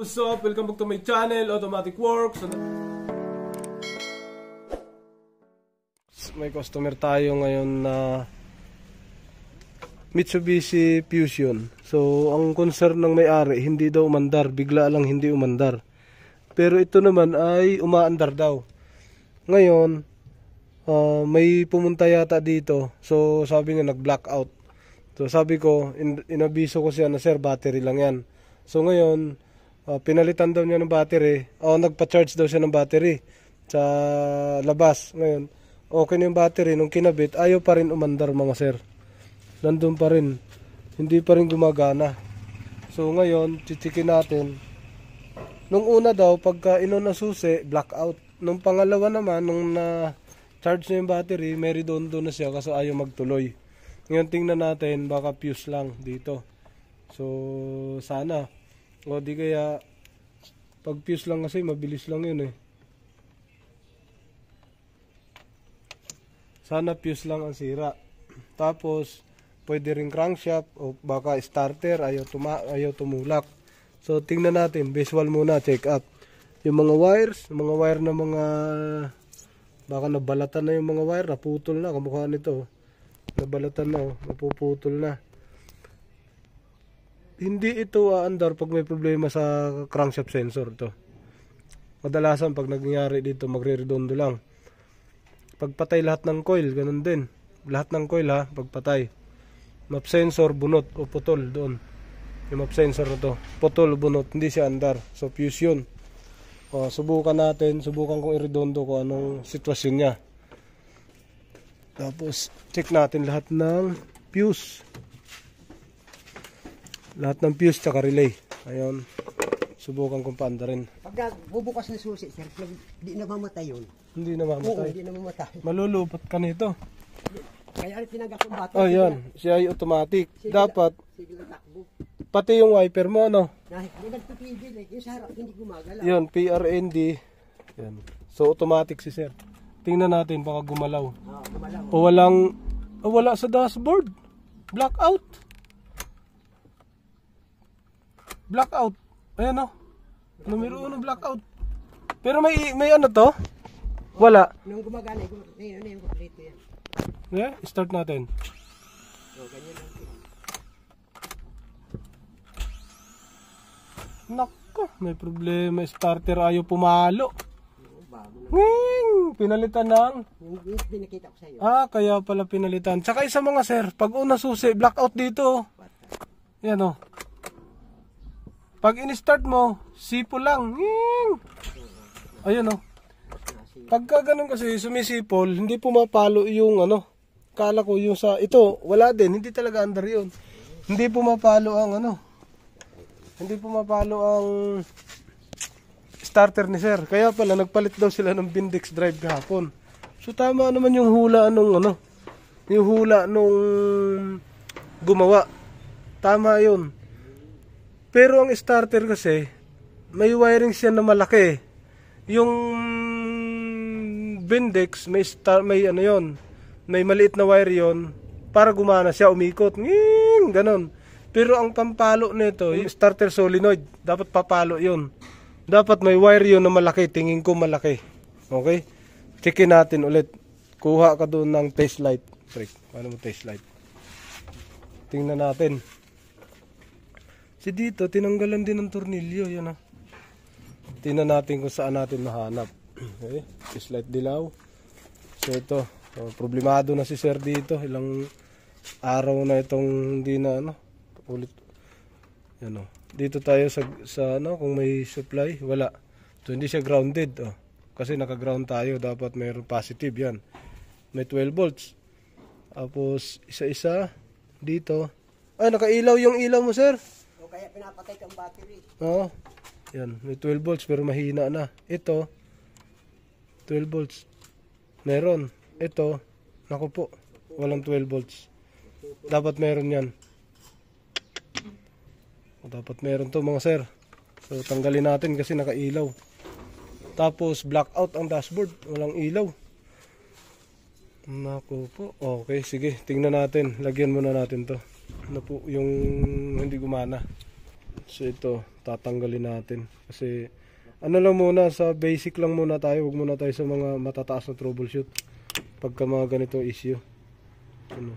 What's up? Welcome back to my channel, Automatic Works. May customer tayo ngayon na Mitsubishi Fusion. So, ang concern ng may-ari, hindi daw umandar. Bigla lang hindi umandar. Pero ito naman ay umaandar daw. Ngayon, may pumunta yata dito. So, sabi niya nag-blackout. So, sabi ko, inabiso ko siya na sir, battery lang yan. So, ngayon, pinalitan daw niya ng battery. Nagpa-charge daw siya ng battery sa labas. Ngayon, okay na yung battery. Nung kinabit, ayaw pa rin umandar mga sir. Nandun pa rin. Hindi pa rin gumagana. So ngayon, chichikin natin. Nung una daw, pagka inon na susi, blackout. Nung pangalawa naman, nung na-charge na yung battery, may redondo na siya kasi ayaw magtuloy. Ngayon tingnan natin, baka fuse lang dito. So, sana. O di kaya, pag fuse lang kasi, mabilis lang yun eh. Sana fuse lang ang sira. Tapos, pwede rin crankshaft o baka starter, ayaw tumulak. So, tingnan natin, visual muna, check up. Yung mga wires, mga wire na mga, baka nabalatan na yung mga wire, naputol na, kamukha nito. Nabalatan na, napuputol na. Hindi ito aandar pag may problema sa crankshaft sensor to. Kadalasan pag nangyayari dito magre-redondo lang. Pagpatay lahat ng coil, ganun din. Lahat ng coil ha, pagpatay. Map sensor bunot o putol doon. Yung map sensor na to, putol bunot, hindi siya andar. So fuse yun. Subukan kong i-redondo kung anong sitwasyon niya. Tapos check natin lahat ng fuse. Lahat ng fuse tsaka relay. Ayun. Subukan kong paandarin. Pag bubukas na susi, sir, hindi na mamatay yun. Hindi na mamatay? Oo, hindi na mamatay. Malulupot ka nito. Kaya tinagak yung battery. Yan. Siya ay automatic. Sige, dapat, sige lang takbo. pati yung wiper mo, ano? Hindi nagpipigil eh. Yung sa harap, hindi gumagalaw. Yun, PRND. Yan. So, automatic si sir. Tingnan natin, baka gumalaw. Gumalaw. Wala sa dashboard. Blackout. Blackout. Ayan o. Numero 1 blackout. Pero may ano to? Wala. Nung gumagana, yung kompleto yan. Yeah, start natin. Ganyan lang. Nako, may problema. Starter ayaw pumalo. Nging! Pinalitan ng? Yung pinakita ko sa'yo. Kaya pala pinalitan. Tsaka isa mga sir, pag una susi, blackout dito. Yan o. Pag in-start mo, sipo lang. Nging! Ayun o. Pagka ganun kasi sumisipol, hindi pumapalo yung ano. Kala ko yung sa ito, wala din, hindi talaga under yun. Hindi pumapalo ang ano. Hindi pumapalo ang starter ni sir. Kaya pala nagpalit daw sila ng Bindex drive kahapon. So tama naman yung hula nung ano. Yung hula nung gumawa. Tama yun. Pero ang starter kasi may wiring siya na malaki. Yung Bindex may ano yon, may maliit na wire yon para gumana siya, umikot, nging, ganon. Pero ang pampalo nito, yung starter solenoid, dapat papalo yon. Dapat may wire yon na malaki, tingin ko malaki. Okay? Checkin natin ulit. Kuha ka doon ng test light. Paano mo test light? Tingnan natin. Si dito, tinanggalan din ng tornilyo, yan ah. Tingnan natin kung saan natin mahanap. Okay, slight dilaw. So ito, problemado na si sir dito. Ilang araw na itong hindi na ano, ulit. Yan o. Dito tayo sa ano, kung may supply, wala. So hindi siya grounded. Kasi naka-ground tayo, dapat mayroon positive yan. May 12 volts. Tapos isa-isa dito. Nakailaw yung ilaw mo sir. O kaya pinapatay kang battery. Oo. Yan, may 12 volts pero mahina na. Ito 12 volts. Meron. Ito, naku po, walang 12 volts. Dapat meron yan. Dapat meron to mga sir. So tanggalin natin kasi nakailaw. Tapos blackout ang dashboard, walang ilaw. Naku po. Okay, sige, tingnan natin. Lagyan muna natin to. Ano po yung hindi gumana. So ito, tatanggalin natin. Kasi ano lang muna, sa basic lang muna tayo. Huwag muna tayo sa mga matataas na troubleshoot pagka mga ganito issue. Ano?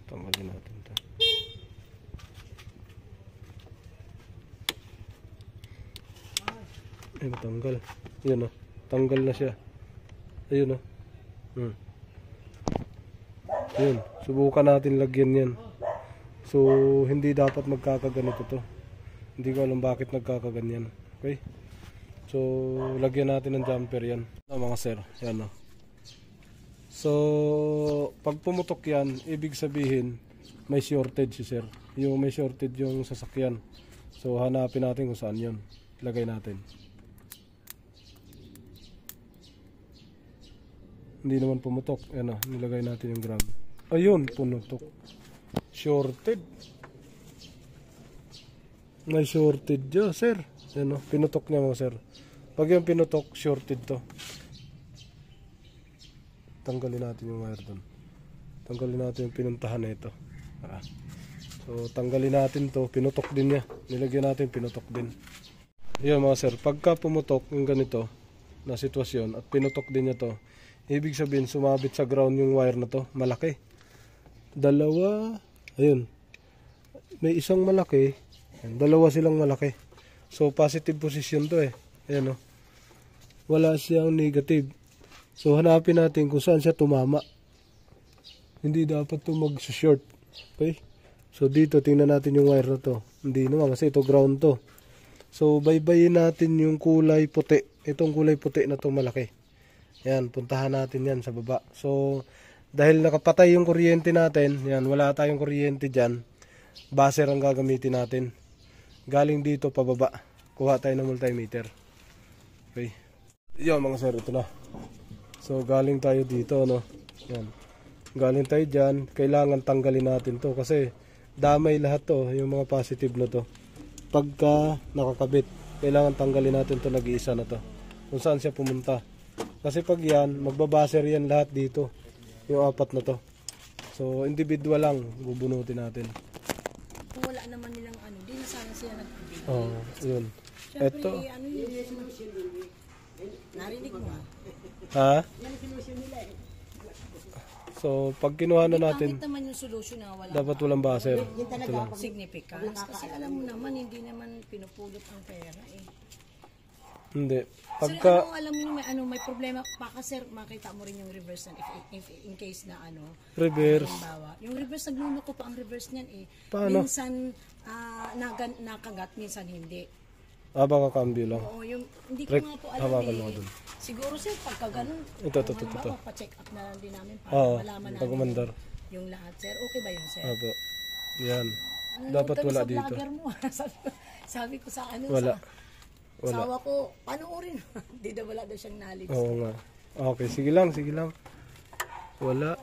Tanggalin natin ito. Ay, matanggal. Yun o. Tanggal na siya. Ayun o. Yun. Subukan natin lagyan yan. So, hindi dapat magkakaganito to. Hindi ko alam bakit nagkakaganyan. Okay? So, lagyan natin ng jumper yan. Mga sir. Yan o. So, pag pumutok yan, ibig sabihin, may shortage si sir. Yung may shortage yung sasakyan. So, hanapin natin kung saan yun. Lagay natin. Hindi naman pumutok. Yan o, nilagay natin yung gram. Ayun, pumutok. Shorted. May shorted dyan, sir. Yan o, pinutok niya mga sir. Pag yung pinutok, shorted to. Tanggalin natin yung wire doon. Tanggalin natin yung pinuntahan na ito. So, tanggalin natin to. Pinutok din niya. Nilagyan natin, pinutok din. Yan mga sir, pagka pumutok yung ganito na sitwasyon at pinutok din niya to, ibig sabihin sumabit sa ground yung wire na to, malaki. Dalawa, ayun. May isang malaki, dalawa silang malaki. So positive position to eh. Ayan o. Wala siyang negative. So hanapin natin kung saan siya tumama. Hindi dapat to mag-short. Okay? So dito tingnan natin yung wire na to. Hindi naman kasi ito ground to. So baybayin natin yung kulay puti. Itong kulay puti na to malaki. Yan, puntahan natin yan sa baba. So, dahil nakapatay yung kuryente natin, yan, wala tayong kuryente dyan, buzzer ang gagamitin natin. Galing dito pababa. Kuha tayo ng multimeter. Okay. Yan mga sir, ito na. So, galing tayo dito, no? Yan. Galing tayo dyan, kailangan tanggalin natin to kasi damay lahat to, yung mga positive na to. Pagka nakakabit, kailangan tanggalin natin to, nag-iisa na to. Kung saan siya pumunta. Kasi pag yan, magbabaser yan lahat dito. Yung apat na to. So, individual lang, bubunutin natin. Kung wala naman nilang ano, di na sana sila nagbibigay. Oo, yun. Siyempre, Eto. ano yun, narinig mo ha? Ha? So, pag kinuha na natin, Pangit naman yung solution na wala dapat walang baser. Yun Ito lang. talaga. significance. Kasi alam mo naman, hindi naman pinupulot ang pera eh. Hindi. Sir, Pagka, alam mo yung may problema, baka sir, makita mo rin yung reverse na if in case na ano, reverse. halimbawa, yung reverse, nagluloko pa ang reverse niyan eh. Paano? Minsan, nakagat, minsan hindi. baka cambio lang. Oo, yung, hindi ko Rek, nga po alam hawakan mo eh. dun. Siguro sir, pagka ganun, Ito. halimbawa, pa-check up na lang din namin para Oo, malaman pag namin umandar. yung lahat, sir. Okay ba yun, sir? Apo. Yan. Ano, Dapat kami wala sa dito. vlogger mo. sabi ko sa ano, Wala. sa asawa ko, panoorin. Di daw wala daw siyang knowledge. Oo nga. Okay, sige lang. Wala.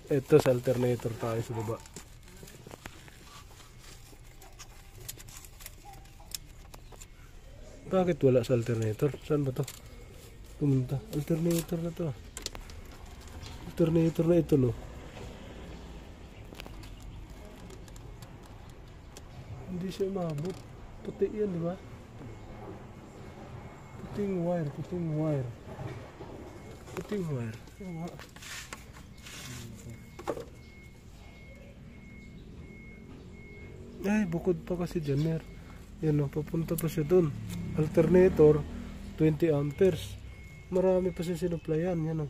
Ito sa alternator tayo sa baba. Bakit wala sa alternator? Saan ba to? Pumunta. Alternator na to. Alternator na ito, no? Hindi siya umabot. Puti yan, di ba? Puting wire. Oo nga. Ay, bukod pa kasi dyan, mer. Yan o, papunta pa siya dun. Alternator, 20 amperes. Marami pa siya sinuplayan, yan o.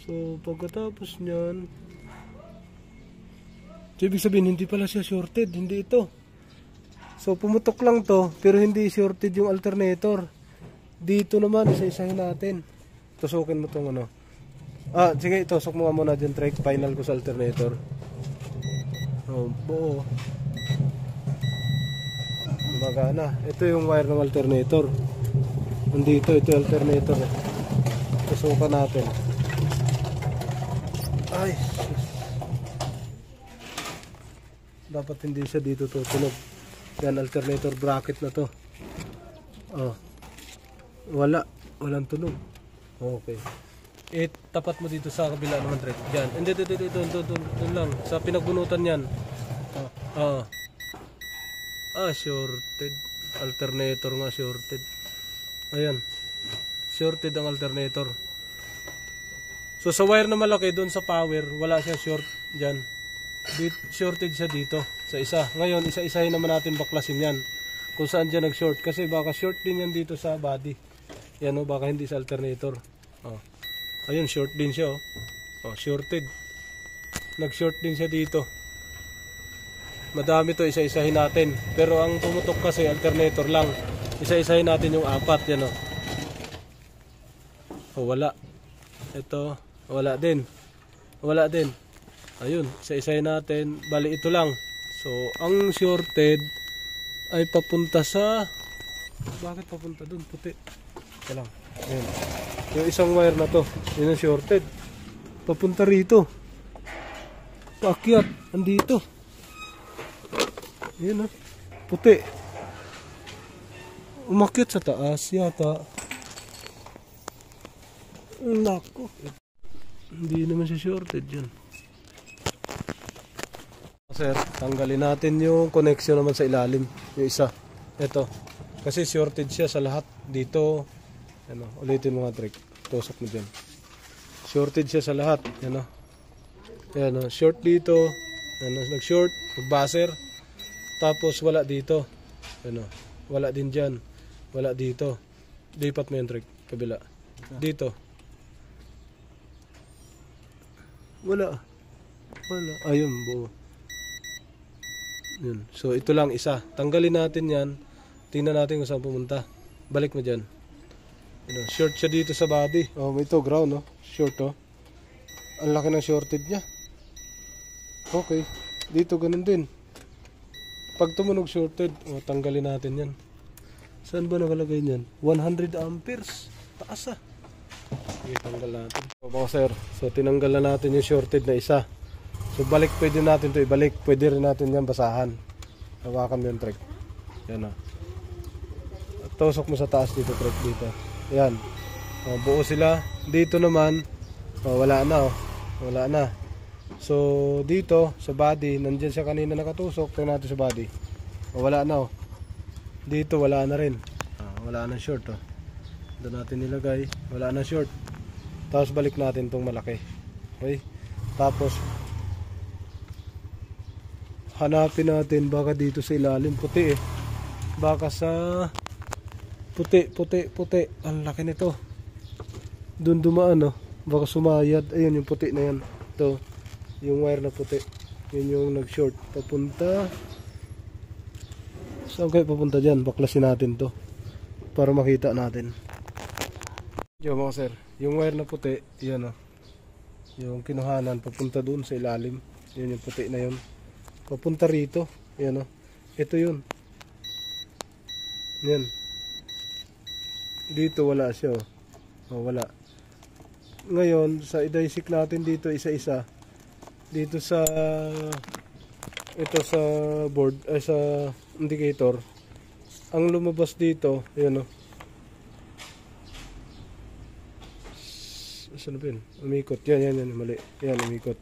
So, pagkatapos nyan, so, ibig sabihin, hindi pala siya shorted, hindi ito. So, pumutok lang to, pero hindi shorted yung alternator. Dito naman, isa-isahin natin. Tusukin mo tong ano. Sige, tusok mo nga muna dyan, Trek. Final ko sa alternator. Buo. Magana. Ito yung wire ng alternator. Nandito, ito yung alternator. Tusukan natin. Ay, sus. Dapat hindi siya dito tutunog. Yan, alternator bracket na to. Walang tunog. Okay. tapat mo dito sa kabila naman, Trek. Diyan. Hindi, doon lang. Sa pinagbunutan yan. Shorted. Alternator nga, shorted. Ayan. Shorted ang alternator. So, sa wire na malaki, doon sa power, wala siya short dyan. Shorted siya dito, sa isa. Ngayon, isa-isahin naman natin baklasin yan. Kung saan dyan nag-short. Kasi baka short din yan dito sa body. Yan o, baka hindi sa alternator. Ayun, short din siya shorted. Nag-short din siya dito. Madami to, isa-isahin natin. Pero ang tumutok kasi alternator lang. Isa-isahin natin yung 4, yan wala. Ito, wala din. Wala din. Ayun, isa-isahin natin. Bali ito lang. So, ang shorted ay papunta sa... Bakit papunta dun? Puti. Ito lang. Ayun. Yung isang wire na to, yun ang shorted. Papunta rito. Paakyat, andito. Yun puti. Umakyat sa taas yata. Nako. Hindi naman siya shorted yun. Sir, tanggalin natin yung connection naman sa ilalim. Yung isa. Ito. Kasi shorted siya sa lahat. Dito. Ulitin mo nga, Trek. Tusok mo dyan. Shorted siya sa lahat. Short dito. Nag-short. Nag-buzzer. Tapos wala dito. Wala din dyan. Wala dito. Lipat mo yan, Trek. Kabila. Dito. Wala. Ayun, buo. Yun. So, ito lang isa. Tanggalin natin yan. Tingnan natin kung saan pumunta. Balik mo dyan. Short siya dito sa body. Ito, ground, Short, Ang laki ng shorted niya. Okay. Dito, ganun din. Pag tumunog shorted, tanggalin natin yan. Saan ba nakalagay niyan? 100 amperes. Taas Okay, tanggal natin. Mga sir, so tinanggal na natin yung shorted na isa. So balik, pwede natin to ibalik. Pwede rin natin yan basahan. Hawakan mo yung Trek. Yan Tusok mo sa taas dito, Trek, dito. Yan. Buo sila. Dito naman, wala na Wala na. So dito sa body, nandiyan siya kanina nakatusok. Tingnan natin sa body. Wala na Dito wala na rin. Wala na short Doon natin nilagay. Wala na short. Tapos balik natin tong malaki. Okay? Tapos hanapin natin baka dito sa ilalim puti Baka sa puti. Ang laki nito. Doon dumaan Baka sumayad. Ayun yung puti na yan. Ito. Yung wire na puti. Yun yung nag-short. Papunta. Saan kayo papunta dyan? Baklasin natin to. Para makita natin. Yo mga sir. Yung wire na puti. Yan Yung kinuhanan. Papunta dun sa ilalim. Yun yung puti na yun. Papunta rito. Yan Ito yun. Yan. Dito wala siya wala. Ngayon sa i-dissect natin dito isa-isa. Dito sa ito sa board ay sa indicator ang lumabas dito ayan saan ba yun? Umikot yan mali yan umikot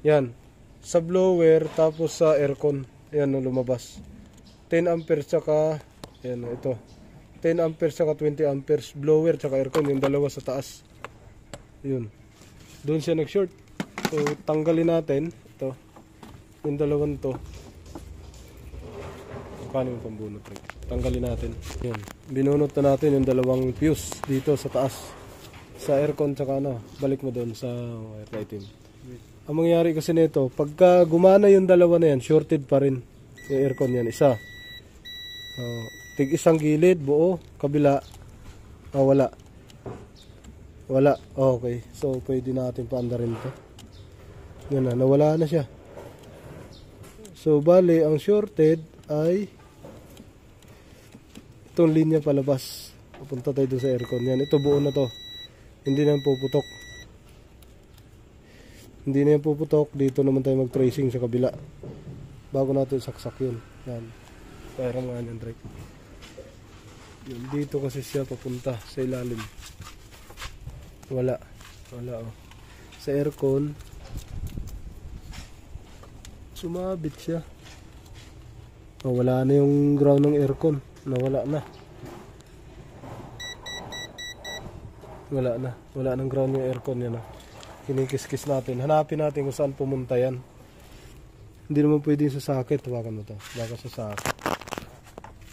yan sa blower tapos sa aircon ayan lumabas 10 amperes tsaka ayan ito 10 amperes tsaka 20 amperes blower tsaka aircon yung dalawa sa taas yun doon siya nag short. So, tanggalin natin ito. Yung dalawang to. Paano yung pambunot? Tanggalin natin. Yan. Binunot na natin yung dalawang fuse dito sa taas. Sa aircon tsaka balik mo doon sa wire lighting. Ang mangyayari kasi nito, pagka gumana yung dalawa na yan, shorted pa rin yung aircon yan. Isa. Tig isang gilid, buo, kabila. Wala. Wala. Okay. So, pwede natin paandarin to. Yan nawala na siya. So, bali, ang shorted ay itong linya palabas. Pupunta tayo doon sa aircon. Yan, ito buo na to. Hindi na puputok. Hindi na puputok. Dito naman tayo mag-tracing sa kabila. Bago natin saksak yun. Yan. Kaya nga yan, Drake. Yun, dito kasi siya papunta sa ilalim. Wala. Wala oh. Sa aircon, sumabit siya. Oh, wala na yung ground ng aircon. Nawala na. Wala nang ground yung aircon yan. Kinikis-kis natin. Hanapin natin kung saan pumunta yan. Hindi naman pwedeng sa socket. Hawakan mo to. Baka sa socket.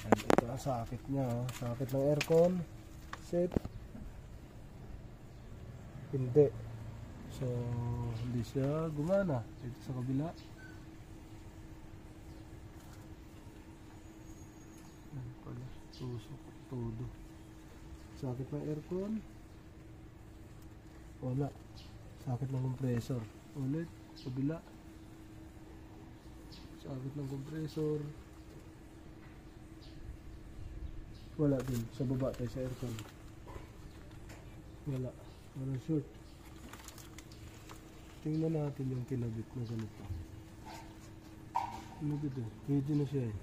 Ayan, ito ang socket niya. Oh. Socket ng aircon. Set. Hindi. So, hindi siya gumana. Ito sa kabila. Ayan pala. Tusok. Todo. Socket ng aircon. Wala. Socket ng compressor. Ulit. Kabila. Socket ng compressor. Wala din. Sa baba tayo sa aircon. Wala. Walang short. Tingnan natin yung kinabit na ganito. Ano dito? Ready na siya eh.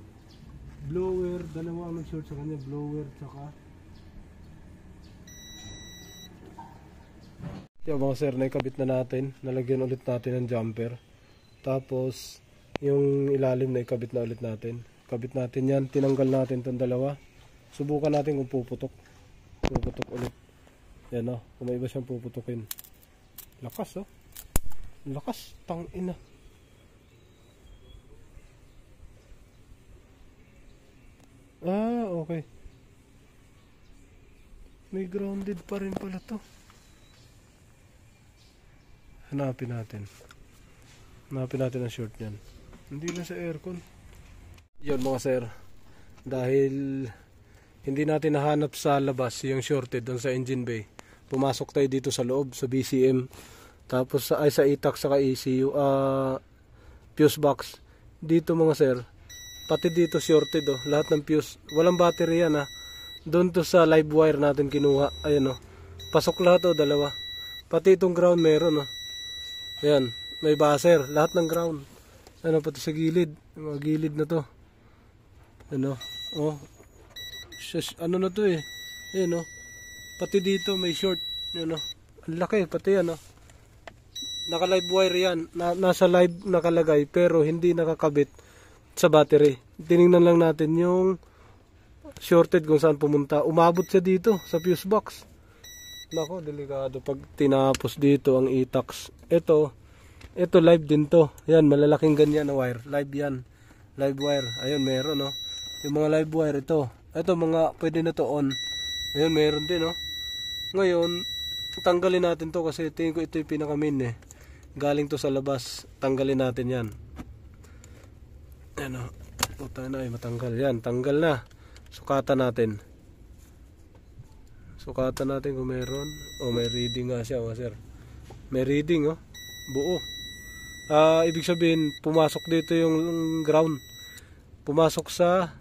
Blower. Dalawa ang short sa kanya. Blower tsaka yung mga sir na ikabit na natin. Nalagyan ulit natin ng jumper. Tapos yung ilalim na ikabit na ulit natin. Kabit natin yan. Tinanggal natin itong dalawa. Subukan natin kung puputok. Puputok ulit. Yan o. Kung may iba siyang puputukin. Lakas o. Lakas. Tangina. Ah, okay. May grounded pa rin pala to. Hanapin natin. Hanapin natin ang short niyan. Hindi na sa aircon. Yun mga sir. Dahil hindi natin nahanap sa labas yung shorted doon sa engine bay. Pumasok tayo dito sa loob, sa BCM. Tapos sa itak saka ECU. Fuse box. Dito mga sir. Pati dito shorted oh. Lahat ng fuse. Walang battery yan ha. Doon to sa live wire natin kinuha. Ayan oh. Pasok lahat oh, dalawa. Pati itong ground meron oh. Ayan, may buzzer, lahat ng ground. Ano pati sa gilid, mga gilid na to. Ano? Oh. Shush, ano na to eh. Ayan oh. Pati dito may short, ano. Ang laki pati yan oh. Naka live wire yan, nasa live nakalagay pero hindi nakakabit sa battery. Tiningnan lang natin yung shorted kung saan pumunta. Umabot siya dito sa fuse box. Nako, delikado pag tinapos dito ang e-tax. Ito live din to. Yan, malalaking ganyan na wire. Live yan. Live wire. Ayun, meron no. Yung mga live wire ito. Ito mga pwede na to on. Ayun, meron din no. Ngayon, tanggalin natin to kasi tingin ko ito yung pinaka-main eh. Galing to sa labas. Tanggalin natin yan. Ano? Puta na ay matanggal yan. Tanggal na. Sukatan natin. Sukatan natin kung meron. Oh, may reading nga siya, sir. May reading, oh. Buo. Ibig sabihin, pumasok dito yung ground. Pumasok sa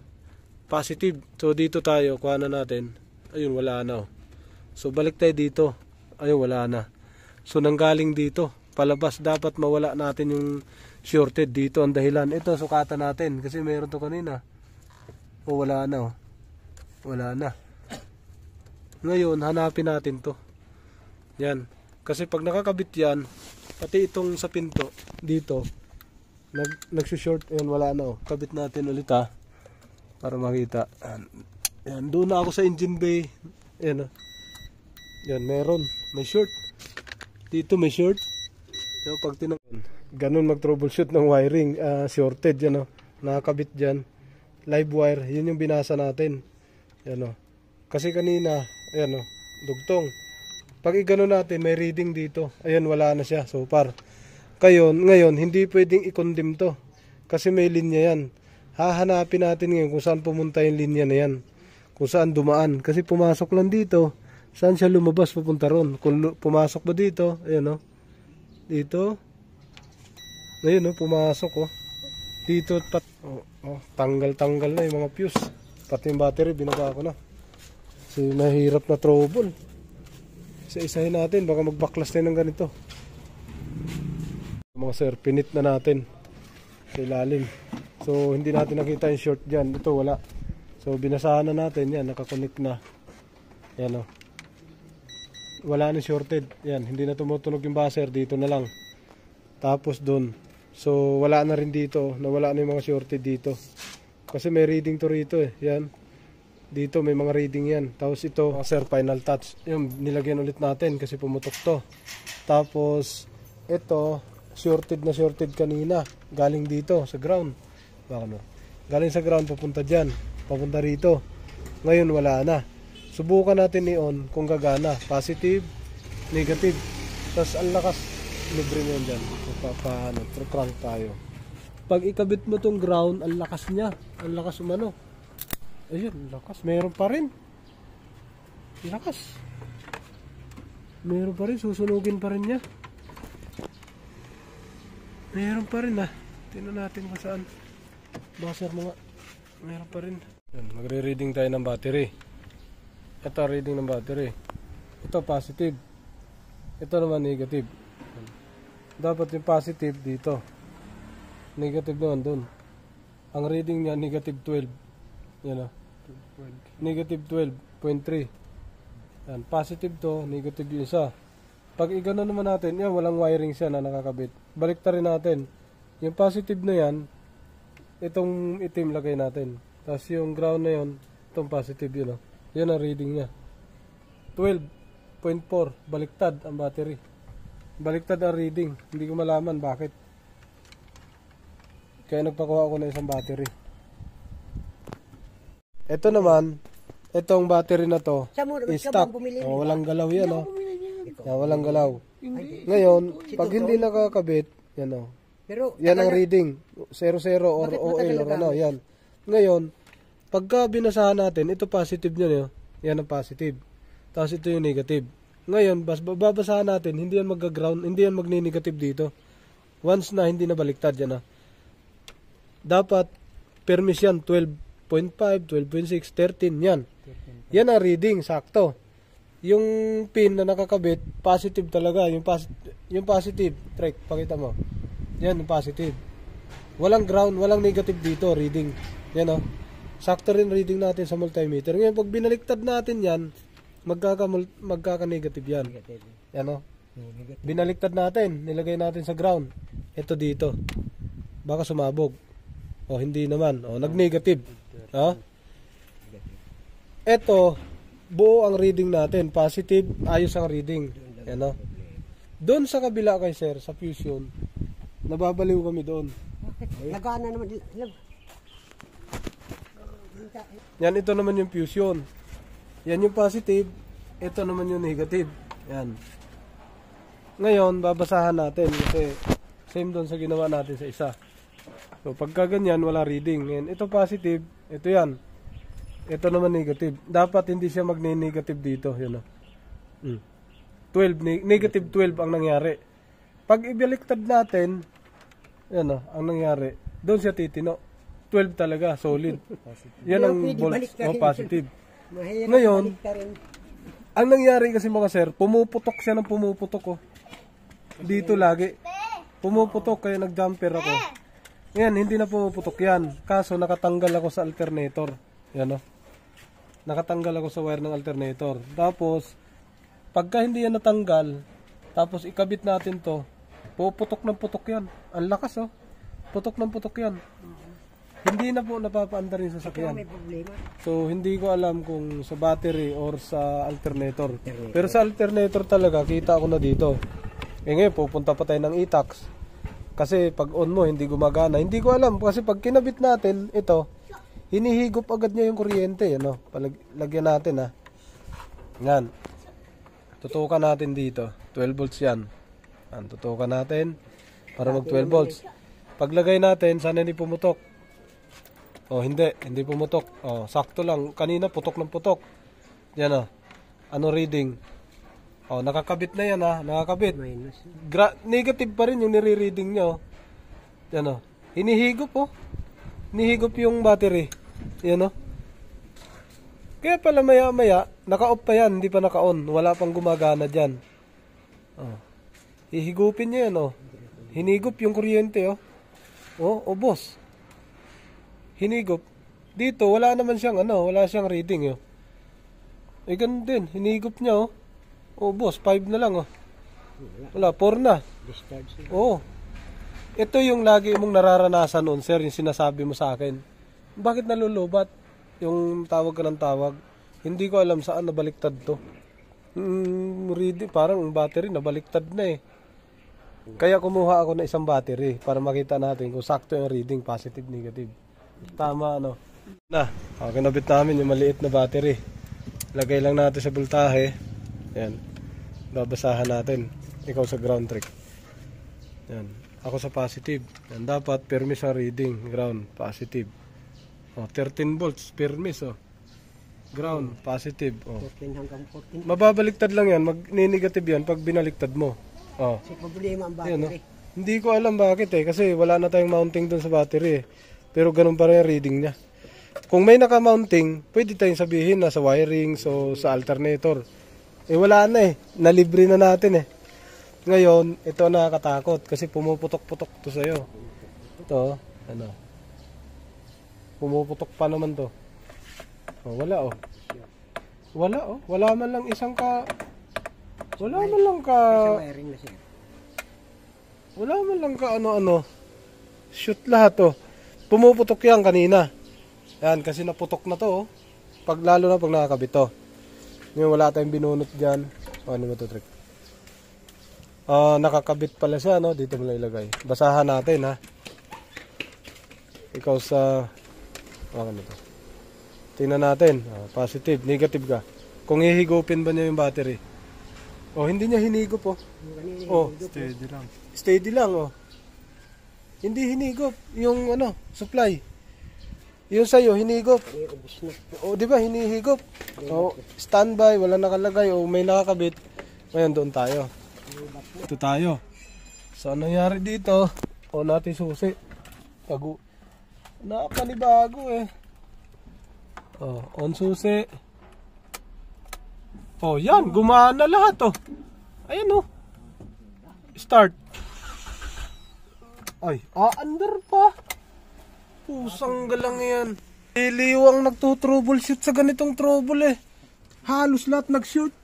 positive. So, dito tayo, kuha na natin. Ayun, wala na, oh. So, balik tayo dito. Ayun, wala na. So, nanggaling dito. Palabas, dapat mawala natin yung shorted dito. Ang dahilan. Ito, sukatan natin. Kasi meron to kanina. Oh, wala na, oh. Wala na. Ngayon, hanapin natin to. Yan. Kasi pag nakakabit yan, pati itong sa pinto, dito, nagsushort. Yan, wala na oh. Kabit natin ulit ha. Para makita. Yan, doon na ako sa engine bay. Yan oh. Yan, meron. May short. Dito may short. Yan, pag ganun mag-troubleshoot ng wiring. Shorted yan oh. Nakakabit dyan. Live wire. Yun yung binasa natin. Yan oh. Kasi kanina, ayan o, dugtong. Pag igano natin, may reading dito. Ayan, wala na siya so far. Ngayon, hindi pwedeng i-condemn to. Kasi may linya yan. Hahanapin natin ngayon kung saan pumunta yung linya na yan. Kung saan dumaan. Kasi pumasok lang dito. Saan siya lumabas papunta ron? Kung pumasok ba dito, ayan o. Dito. Ngayon o, pumasok o. Dito, tanggal-tanggal na yung mga fuse. Pati yung battery, binaba ko na. So, mahirap na trouble. Isa-isahin natin, baka magbaklas tayo ng ganito. Mga sir, pinit na natin sa ilalim. So, hindi natin nakita yung short dyan. Ito, wala. So, binasahan na natin yan, nakakonect na. Yan o. wala na shorted. Yan, hindi na tumutunog yung buzzer, dito na lang. Tapos doon. So wala na rin dito, nawala na yung mga shorted dito. Kasi may reading to rito eh. Yan. Dito may mga reading yan. Tapos ito, sir, final touch. Yung nilagyan ulit natin kasi pumutok to. Tapos ito, shorted na shorted kanina. Galing dito sa ground. Baka no. Galing sa ground papunta dyan. Papunta rito. Ngayon wala na. Subukan natin i-on kung gagana. Positive, negative. Tapos ang lakas, libre mo yan dyan. Crank tayo. Pag ikabit mo tong ground, ang lakas niya. Ang lakas umano. Ayun, lakas. Meron pa rin. Lakas. Meron pa rin. Susunugin pa rin niya. Meron pa rin ah. Tingnan natin kung saan. Buzzer mga. Meron pa rin. Yan, magre-reading tayo ng battery. Ito reading ng battery. Ito positive. Ito naman negative. Dapat yung positive dito. Negative naman dun. Ang reading niya negative 12. Yan o. Negative 12.3. Yan. Positive to, negative yung isa. Pag igano naman natin, yan, walang wiring siya na nakakabit. Baliktarin natin. Yung positive na yan, itong itim lagay natin. Tapos yung ground na yun, itong positive yun o. Yan ang reading niya. 12.4. Baliktad ang battery. Baliktad ang reading. Hindi ko malaman bakit. Kaya nagpakuha ako ng isang battery. Ito naman, itong battery na to, is stock. Oh, walang galaw yan, oh. Yan, walang galaw. Ngayon, pag hindi nakakabit, yan, oh. Yan ang reading. 00 or OL or ano, yan. Ngayon, pagka binasahan natin, ito positive nyo, yan ang positive. Tapos ito yung negative. Ngayon, babasahan natin, hindi yan mag-ground, hindi yan magni-negative dito. Once na hindi na baliktad yan, ah. Dapat, permis yan, 12.5, 12.6, 13, yan. Yan ang reading, sakto. Yung pin na nakakabit, positive talaga. Yung positive, track, pakita mo. Yan, yung positive. Walang ground, walang negative dito, reading. Yan, oh. Sakto rin reading natin sa multimeter. Ngayon, pag binaliktad natin yan, magkaka-negative yan. Yan, oh. Binaliktad natin, nilagay natin sa ground. Ito dito. Baka sumabog. O, hindi naman. O, nag-negative. Ha? Ito, buo ang reading natin. Positive, ayos ang reading. Yan, oh. Doon sa kabila kay sir, sa fusion, nababaliw kami doon. Nagana naman. Yan, ito naman yung fusion. Yan yung positive. Ito naman yung negative. Yan. Ngayon, babasahan natin kasi same doon sa ginawa natin sa isa. So, pagka ganyan, wala reading. Ngayon, ito positive. Ito yan. Ito naman negative. Dapat hindi siya magne-negative dito. Yan o. 12, negative 12 ang nangyari. Pag ibaliktad natin, yan o, ang nangyari. Doon siya titino. 12 talaga, solid. Yan ang volts, positive. Ngayon, ang nangyari kasi mga sir, pumuputok siya ng pumuputok, oh. Dito lagi. Pumuputok, kaya nag-jumper ako. Yan, hindi na pumuputok yan. Kaso nakatanggal ako sa alternator. Yan, oh. Nakatanggal ako sa wire ng alternator. Tapos, pagka hindi yan natanggal, tapos ikabit natin to, puputok ng putok yan. Ang lakas, oh. Putok ng putok yan. Hindi na po napapaandar yung sasakyan. So, hindi ko alam kung sa battery or sa alternator. Pero sa alternator talaga, kita ko na dito. Eh ngayon, pupunta pa tayo ng e-tax. Kasi pag on mo, hindi gumagana. Hindi ko alam. Kasi pag kinabit natin, ito, hinihigop agad niya yung kuryente. Ano? Lagyan natin, ha. Yan. Tutukan natin dito. 12 volts yan. Yan. Tutukan natin para mag 12 volts. Paglagay natin, sana hindi pumutok. Oh, hindi pumutok. Oh, sakto lang. Kanina putok ng putok. Yan, oh. Ano reading? Oh, nakakabit na yan, ha. Nakakabit. Negative pa rin yung nire-reading niya, oh. Yan, oh. Hinihigop, oh. Hinihigop yung battery. Yan, oh. Kaya pala maya-maya, naka-off pa yan, hindi pa naka-on. Wala pang gumagana dyan. Oh. Hihigupin niya yan, oh. Hinigop yung kuryente, oh. Oh, boss. Hinigop. Dito, wala naman siyang, wala siyang reading, oh. Eh, ganun din. Hinigop niya, oh. Oh, boss, 5 na lang, oh. Wala, 4 na. Discharge. Oo. Ito yung lagi mong nararanasan noon, sir, yung sinasabi mo sa akin. Bakit nalulubat? Yung tawag ka ng tawag. Hindi ko alam saan nabaliktad to. Ready, parang ang battery nabaliktad na eh. Kaya kumuha ako ng isang battery para makita natin kung sakto yung reading, positive, negative. Tama, ano. Na, kinabit namin yung maliit na battery. Lagay lang natin sa voltahe. Yan. Babasahan natin. Ikaw sa ground trick. Yan. Ako sa positive. Yan. Dapat permis sa reading. Ground, positive. 13 volts, permis, Ground, positive. 14 hanggang 14. Mababaliktad lang yan. Mag-negative yan pag binaliktad mo. Kasi problema ang Yan, battery. Hindi ko alam bakit kasi wala na tayong mounting dun sa battery Pero ganun pa rin yung reading niya. Kung may naka-mounting, pwede tayong sabihin na sa wiring, so sa alternator. Wala na nalibre na natin Ngayon, ito nakakatakot kasi pumuputok-putok to sa'yo. Ito, pumuputok pa naman to. Wala Wala man lang isang wala man lang Wiring na siya. wala man lang ano. Shoot lahat Pumuputok yan kanina. Yan, kasi naputok na to lalo na pag nakakabit to. Ngayon wala tayong binunot dyan. Ano ba to trick? Nakakabit pala siya, dito mo lang ilagay. Basahan natin, ha. Ikaw sa to. Tingnan natin. Positive, negative ka. Kung hihigupin ba niya yung battery. Hindi niya hinigop, Steady lang. Steady lang, Hindi hinigop yung supply. Yung sa'yo, hinigop. Ubus na. Di ba, hinihigop. Standby, wala nakalagay, may nakakabit. Ngayon, doon tayo. Ito tayo. So, anong nangyari dito? Natin susi. Nakapanibago on susi. Yan, gumana lahat, Ayan, Start. Ay, under pa. Pusang galang yan. Iliwang nagtutroubleshoot sa ganitong trouble Halos lahat nag-shoot.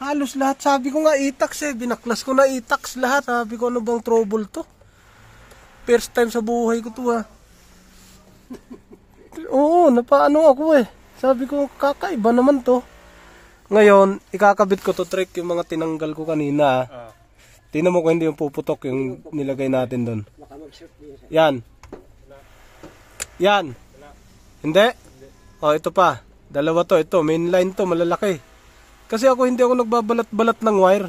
Halos lahat. Sabi ko nga itax Binaklas ko na itax lahat. Sabi ko ano bang trouble to? First time sa buhay ko to Oo, napaano ako Sabi ko kakaiba naman to. Ngayon, ikakabit ko to trick yung mga tinanggal ko kanina. Tingnan mo kung hindi yung puputok yung nilagay natin doon. Yan. Yan. Hindi? Ito pa. Dalawa to. Ito, main line to. Malalaki. Kasi hindi ako nagbabalat-balat ng wire.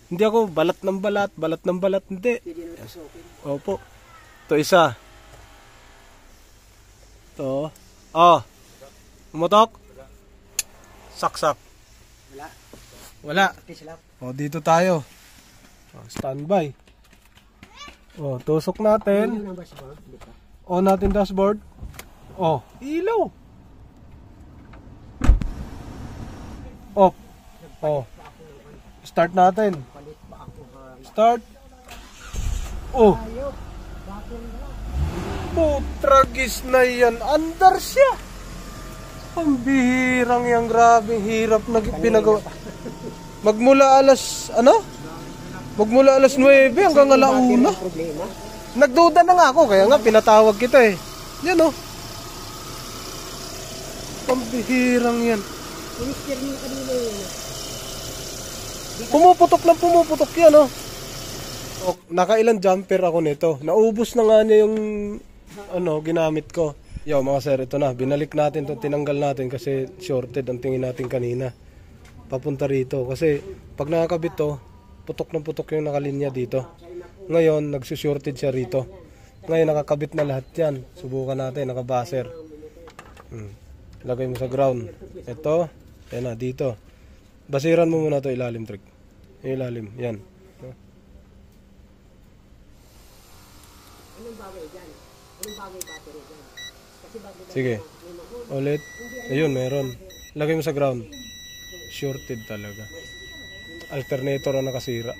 Hindi ako balat ng balat. Hindi. Opo. Ito isa. Ito. Umutok? Saksak. Wala. Dito tayo. Standby. Tusok natin. On natin dashboard. Ilaw. Off. Start natin. Start. Putragis na yan. Under siya. Pambihirang yang grabing hirap na pinagawa. Magmula alas 9 hanggang alauna. Nagduda na nga ako, kaya nga pinatawag kita Yan Pambihirang yan. Pumuputok yan nakailan jumper ako nito. Naubos na nga niya yung ginamit ko. Mga sir, ito na. Binalik natin to, tinanggal natin kasi shorted ang tingin natin kanina. Papunta rito. Kasi pag nakakabit to, putok yung nakalinya dito. Ngayon, nagsushorted siya rito. Ngayon, nakakabit na lahat yan. Subukan natin, nakabaser. Lagay mo sa ground. Ito, yan dito. Basiran mo muna to ilalim trick. Ilalim, yan. Sige. Ulit. Ayun, meron. Lagay mo sa ground. Shorted talaga. Alternator ang nakasira.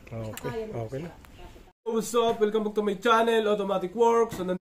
Okay na. What's up? Welcome back to my channel, Automatic Works. So,